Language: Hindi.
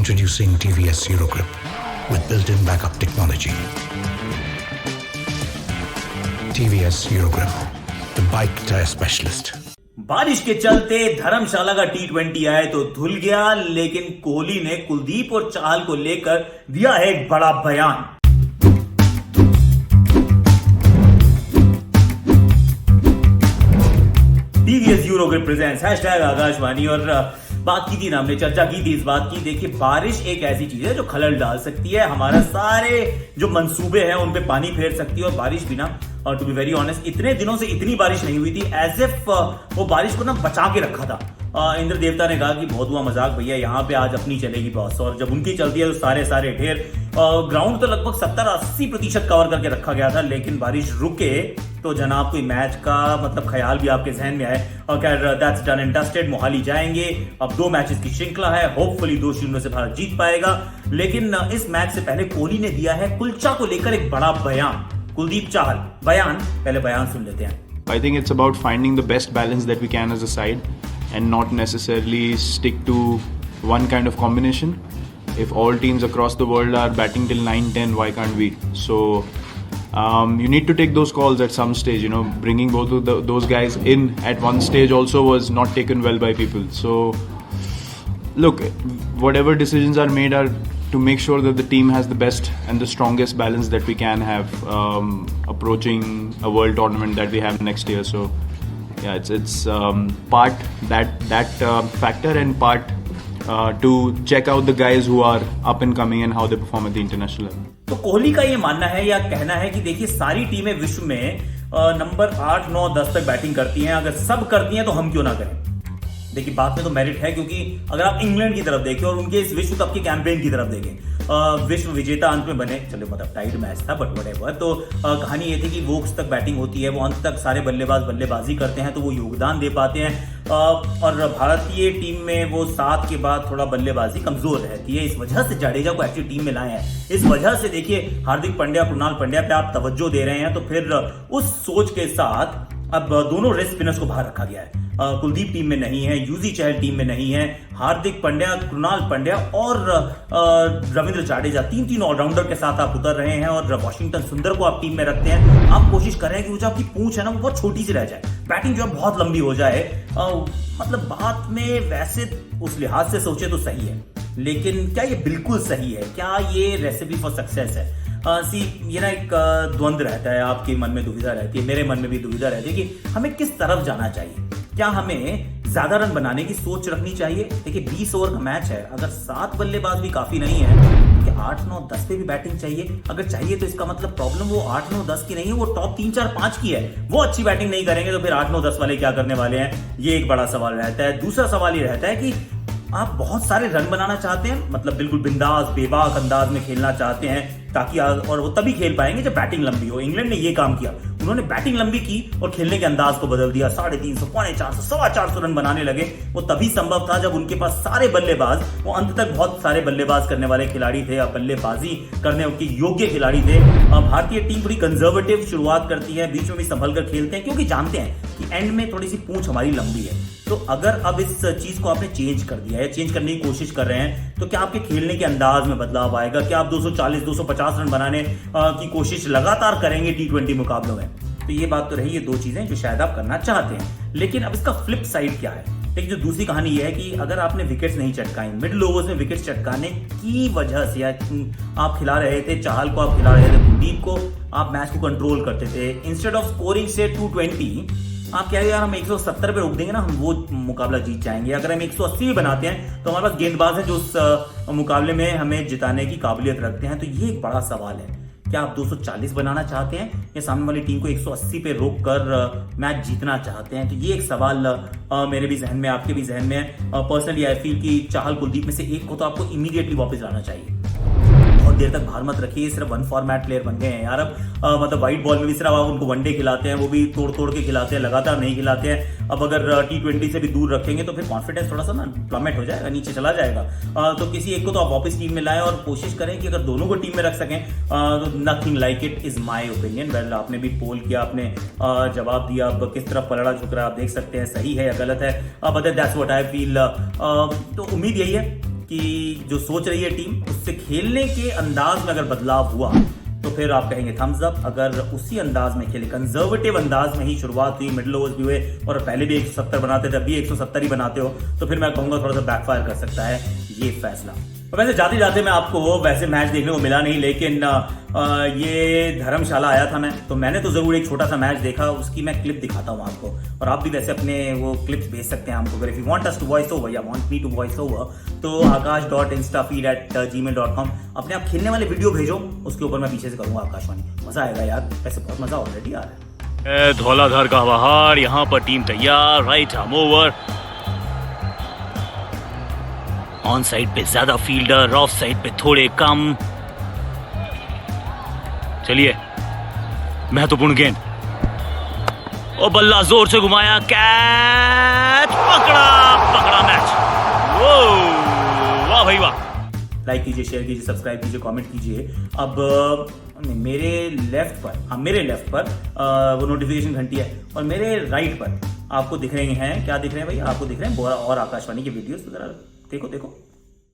Introducing TVS Eurogrip with built-in backup technology. TVS Eurogrip, the bike tire specialist. बारिश के चलते धर्मशाला का T20 आए तो धुल गया, लेकिन कोहली ने कुलदीप और चाहल को लेकर दिया है एक बड़ा बयान। TVS Eurogrip presents #Akashvani. और बात की थी ना, हमने चर्चा की थी इस बात की। देखिए, बारिश एक ऐसी चीज है जो खलल डाल सकती है, हमारा सारे जो मंसूबे हैं उन पे पानी फेर सकती है। और बारिश भी ना, टू बी वेरी ऑनेस्ट, इतने दिनों से इतनी बारिश नहीं हुई थी, एज इफ वो बारिश को ना बचा के रखा था। इंद्र देवता ने कहा कि बहुत हुआ मजाक भैया, यहाँ पे आज अपनी चलेगी बॉस। और जब उनकी चलती है तो सारे ढेर। ग्राउंड तो लगभग 70-80% कवर करके रखा गया था, लेकिन बारिश रुके तो जनाब कोई मैच का मतलब ख्याल भी आपके जहन में आए। और खैर, that's done and dusted. Mohali जाएंगे, अब 2 मैचेस की श्रृंखला है, होपफुली 2-0 से भारत जीत पाएगा। लेकिन इस मैच से पहले कोहली ने दिया है कुलचा को लेकर एक बड़ा बयान। कुलदीप चाहल पहले बयान सुन लेते हैं। I think it's about finding the best balance that we can as a side and not necessarily stick to one kind of combination. If all teams across the world are batting till 9-10, why can't we? So you need to take those calls at some stage. You know, bringing both of those guys in at one stage also was not taken well by people. So look, whatever decisions are made are to make sure that the team has the best and the strongest balance that we can have approaching a world tournament that we have next year. So yeah, it's part that factor and part to check out the guys who are up and coming and how they perform at the international level. तो कोहली का ये मानना है या कहना है कि देखिए, सारी टीमें विश्व में नंबर 8, 9, 10 तक बैटिंग करती हैं, अगर सब करती हैं तो हम क्यों ना करें। देखिए, बात में तो मेरिट है, क्योंकि अगर आप इंग्लैंड की तरफ देखें और उनके इस विश्व कप के कैंपेन की तरफ देखें, विश्व विजेता अंत में बने, चलो मतलब टाइट मैच था बट व्हाटएवर। तो कहानी ये थी कि वोक्स तक बैटिंग होती है, वो अंत तक सारे बल्लेबाजी करते हैं, तो वो योगदान दे पाते हैं। और भारतीय टीम में वो 7 के बाद थोड़ा बल्लेबाजी कमजोर रहती है, इस वजह से जाडेजा को एक्चुअली टीम में लाए हैं। इस वजह से देखिए, हार्दिक पांड्या, कृणाल पांड्या पे आप तवज्जो दे रहे हैं, तो फिर उस सोच के साथ अब दोनों रेस्ट स्पिनर्स को बाहर रखा गया है। कुलदीप टीम में नहीं है, युजवेंद्र चहल टीम में नहीं है, हार्दिक पांड्या, कृणाल पांड्या और रविंद्र जाडेजा, 3 ऑलराउंडर के साथ आप उतर रहे हैं। और वाशिंगटन सुंदर को आप टीम में रखते हैं। आप कोशिश कर रहे हैं कि वो जो आपकी पूंछ है ना, वो बहुत छोटी सी रह जाए, बैटिंग जो है बहुत लंबी हो जाए। मतलब बात में वैसे उस लिहाज से सोचे तो सही है, लेकिन क्या ये बिल्कुल सही है? क्या ये रेसिपी फॉर सक्सेस है? ये ना एक द्वंद्व रहता है, आपके मन में दुविधा रहती है, मेरे मन में भी दुविधा रहती है कि हमें किस तरफ जाना चाहिए। क्या हमें ज्यादा रन बनाने की सोच रखनी चाहिए? देखिए, 20 ओवर का मैच है, अगर 7 बल्लेबाज भी काफी नहीं है, कि 8, 9, 10 पे भी बैटिंग चाहिए। अगर चाहिए तो इसका मतलब प्रॉब्लम वो 8, 9, 10 की नहीं है, वो टॉप 3, 4, 5 की है। वो अच्छी बैटिंग नहीं करेंगे तो फिर 8, 9, 10 वाले क्या करने वाले हैं? ये एक बड़ा सवाल रहता है। दूसरा सवाल ये रहता है कि आप बहुत सारे रन बनाना चाहते हैं, मतलब बिल्कुल बिंदास बेबाक अंदाज में खेलना चाहते हैं, ताकि और वो तभी खेल पाएंगे जब बैटिंग लंबी हो। इंग्लैंड ने ये काम किया, उन्होंने बैटिंग लंबी की और खेलने के अंदाज को बदल दिया। 350, 450, 425 रन बनाने लगे। वो तभी संभव था जब उनके पास सारे बल्लेबाज, वो अंत तक बहुत सारे बल्लेबाज करने वाले खिलाड़ी थे, बल्लेबाजी करने के योग्य खिलाड़ी थे। भारतीय टीम थोड़ी कंजर्वेटिव शुरुआत करती है, बीच में भी संभल कर खेलते हैं, क्योंकि जानते हैं कि एंड में थोड़ी सी पूंछ हमारी लंबी है। तो अगर अब इस चीज को आपने चेंज कर दिया है, चेंज करने की कोशिश कर रहे हैं, तो क्या आपके खेलने के अंदाज में बदलाव आएगा? क्या आप 240, 250 रन बनाने की कोशिश लगातार करेंगे T20 मुकाबलों में? तो ये बात तो रही है 2 चीजें जो शायद आप करना चाहते हैं। लेकिन अब इसका फ्लिप साइड क्या है? एक जो दूसरी कहानी ये है कि अगर आपने विकेट्स नहीं चटकाई, मिडिल ओवर्स में विकेट्स चटकाने की वजह से आप खिला रहे थे चाहल को, आप खिला रहे थे कुलदीप को, आप मैच को कंट्रोल करते थे। इंस्टेड ऑफ स्कोरिंग से 220, आप क्या यार हम 170 पे रोक देंगे ना, हम वो मुकाबला जीत जाएंगे। अगर हम 180 भी बनाते हैं तो हमारे पास गेंदबाज है जो उस मुकाबले में हमें जिताने की काबिलियत रखते हैं। तो ये एक बड़ा सवाल है, क्या आप 240 बनाना चाहते हैं या सामने वाली टीम को 180 पे रोक कर मैच जीतना चाहते हैं? तो ये एक सवाल मेरे भी जहन में, आपके भी जहन में है। पर्सनली आई फील कि चाहल कुलदीप में से एक को तो आपको इमीडिएटली वापस लाना चाहिए। बहुत देर तक बाहर मत रखिए, सिर्फ 1 फॉर्मेट प्लेयर बन गए हैं यार अब। मतलब व्हाइट बॉल में भी सिर्फ आप उनको वनडे खिलाते हैं, वो भी तोड़ के खिलाते हैं, लगातार नहीं खिलाते हैं। अब अगर T20 से भी दूर रखेंगे तो फिर कॉन्फिडेंस थोड़ा सा ना प्लमेट हो जाएगा, नीचे चला जाएगा। तो किसी एक को तो आप वापस टीम में लाएं और कोशिश करें कि अगर दोनों को टीम में रख सकें तो nothing like it is my opinion. Well, आपने भी पोल किया, आपने जवाब दिया, अब किस तरफ पलड़ा झुक रहा है आप देख सकते हैं, सही है या गलत है। But that's what I feel. तो उम्मीद यही है कि जो सोच रही है टीम उससे खेलने के अंदाज में अगर बदलाव हुआ तो फिर आप कहेंगे थम्स अप। अगर उसी अंदाज में खेले, कंजर्वेटिव अंदाज में ही शुरुआत हुई, मिडिल ओवर्स भी हुए और पहले भी 170 बनाते थे, अभी 170 ही बनाते हो, तो फिर मैं कहूंगा थोड़ा सा बैकफायर कर सकता है ये फैसला। और वैसे जाते जाते मैं आपको वैसे मैच देखने को मिला नहीं, लेकिन ये धर्मशाला आया था मैं, तो मैंने तो जरूर एक छोटा सा मैच देखा, उसकी मैं क्लिप दिखाता हूँ आपको। और आप भी वैसे अपने वो क्लिप्स भेज सकते हैं हमको, अगर if you want us to voice over या want me to voice over, तो akash.instafeed@gmail.com अपने आप खेलने वाले वीडियो भेजो, उसके ऊपर मैं पीछे से करूंगा आकाशवाणी। मजा आएगा यार, वैसे बहुत मजा ऑलरेडी आ रहा है। धौलाधार का बहार, यहाँ पर टीम तैयार, right arm over, on side पे ज्यादा फील्डर, ऑफ साइड पे थोड़े कम। चलिए, महत्वपूर्ण गेंद, ओ बल्ला जोर से घुमाया, कैच, पकड़ा मैच। वो वाह भाई वाह। लाइक कीजिए, शेयर कीजिए, सब्सक्राइब कीजिए, कमेंट कीजिए। अब मेरे लेफ्ट पर वो नोटिफिकेशन घंटी है, और मेरे राइट पर आपको दिख रहे हैं, क्या दिख रहे हैं भाई? आपको दिख रहे हैं बोरा और आकाशवाणी के वीडियोस वगैरह। देखो